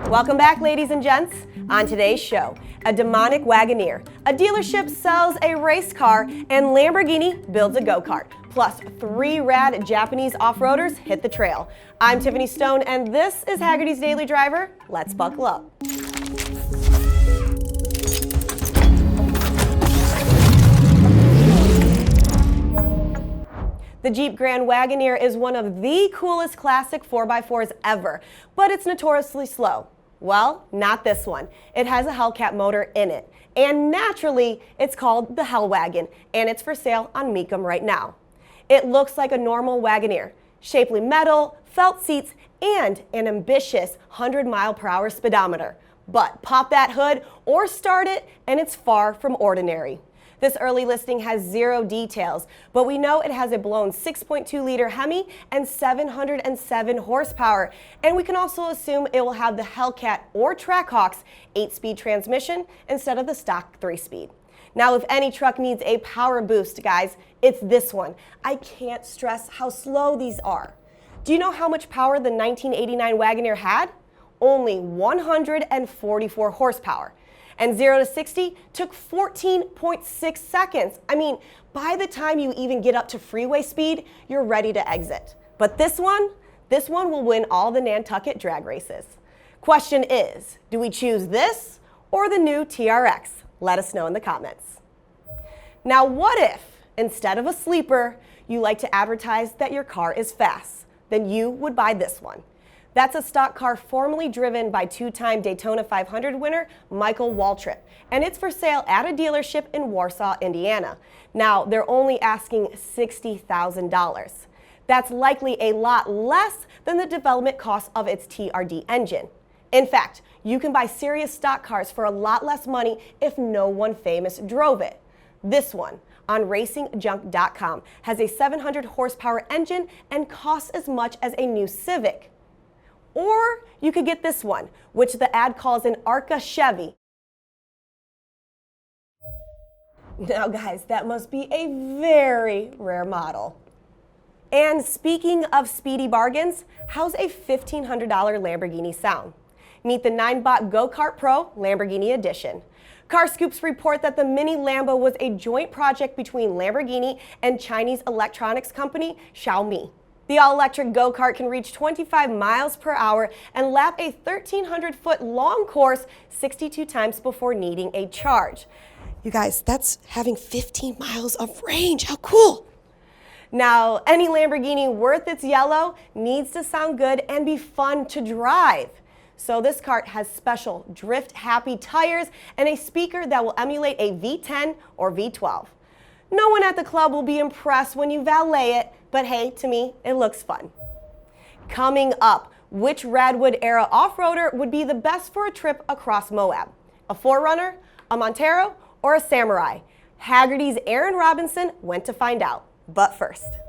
Welcome back, ladies and gents. On today's show, a demonic Wagoneer, a dealership sells a race car, and Lamborghini builds a go-kart. Plus, 3 rad Japanese off-roaders hit the trail. I'm Tiffany Stone, and this is Hagerty's Daily Driver. Let's buckle up. The Jeep Grand Wagoneer is one of the coolest classic 4x4s ever, but it's notoriously slow. Well, not this one. It has a Hellcat motor in it, and naturally, it's called the Hellwagon, and it's for sale on Meekum right now. It looks like a normal Wagoneer, shapely metal, felt seats, and an ambitious 100-mile-per-hour speedometer. But pop that hood or start it, and it's far from ordinary. This early listing has 0 details, but we know it has a blown 6.2-liter Hemi and 707 horsepower, and we can also assume it will have the Hellcat or Trackhawk's 8-speed transmission instead of the stock 3-speed. Now, if any truck needs a power boost, guys, it's this one. I can't stress how slow these are. Do you know how much power the 1989 Wagoneer had? Only 144 horsepower. And 0 to 60 took 14.6 seconds. I mean, by the time you even get up to freeway speed, you're ready to exit. But this one will win all the Nantucket drag races. Question is, do we choose this or the new TRX? Let us know in the comments. Now, what if, instead of a sleeper, you like to advertise that your car is fast? Then you would buy this one. That's a stock car formerly driven by 2-time Daytona 500 winner Michael Waltrip, and it's for sale at a dealership in Warsaw, Indiana. Now, they're only asking $60,000. That's likely a lot less than the development cost of its TRD engine. In fact, you can buy serious stock cars for a lot less money if no one famous drove it. This one, on racingjunk.com, has a 700 horsepower engine and costs as much as a new Civic. Or you could get this one, which the ad calls an Arca Chevy. Now guys, that must be a very rare model. And speaking of speedy bargains, how's a $1,500 Lamborghini sound? Meet the 9-bot Go-Kart Pro Lamborghini Edition. Car Scoops report that the mini Lambo was a joint project between Lamborghini and Chinese electronics company Xiaomi. The all-electric go-kart can reach 25 miles per hour and lap a 1,300-foot long course 62 times before needing a charge. You guys, that's having 15 miles of range. How cool! Now, any Lamborghini worth its yellow needs to sound good and be fun to drive. So this kart has special drift-happy tires and a speaker that will emulate a V10 or V12. No one at the club will be impressed when you valet it, but hey, to me, it looks fun. Coming up, which Radwood era off-roader would be the best for a trip across Moab? A 4Runner, a Montero, or a Samurai? Hagerty's Aaron Robinson went to find out. But first.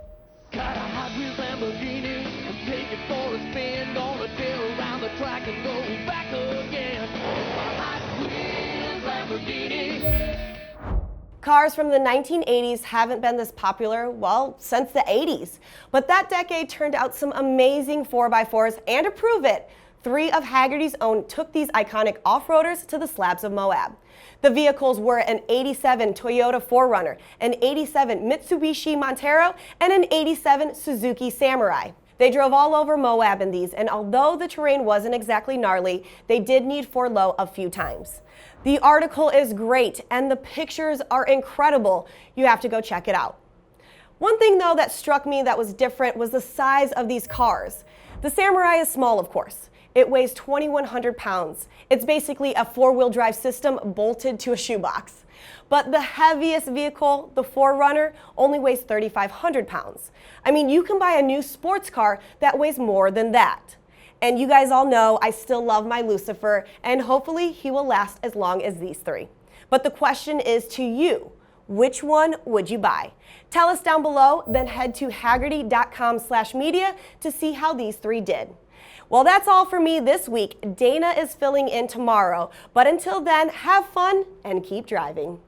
Got a Hot Wheels Lamborghini, and take it for a spin, gonna tear around the track and go back again. Hot Wheels Lamborghini. Cars from the 1980s haven't been this popular, well, since the 80s. But that decade turned out some amazing 4x4s, and to prove it, 3 of Hagerty's own took these iconic off-roaders to the slabs of Moab. The vehicles were an 87 Toyota 4Runner, an 87 Mitsubishi Montero, and an 87 Suzuki Samurai. They drove all over Moab in these, and although the terrain wasn't exactly gnarly, they did need 4-low a few times. The article is great, and the pictures are incredible. You have to go check it out. One thing, though, that struck me that was different was the size of these cars. The Samurai is small, of course. It weighs 2,100 pounds. It's basically a 4-wheel drive system bolted to a shoebox. But the heaviest vehicle, the 4Runner, only weighs 3,500 pounds. I mean, you can buy a new sports car that weighs more than that. And you guys all know I still love my Lucifer, and hopefully he will last as long as these 3. But the question is to you, which one would you buy? Tell us down below, then head to Hagerty.com/media to see how these 3 did. Well, that's all for me this week. Dana is filling in tomorrow, but until then, have fun and keep driving.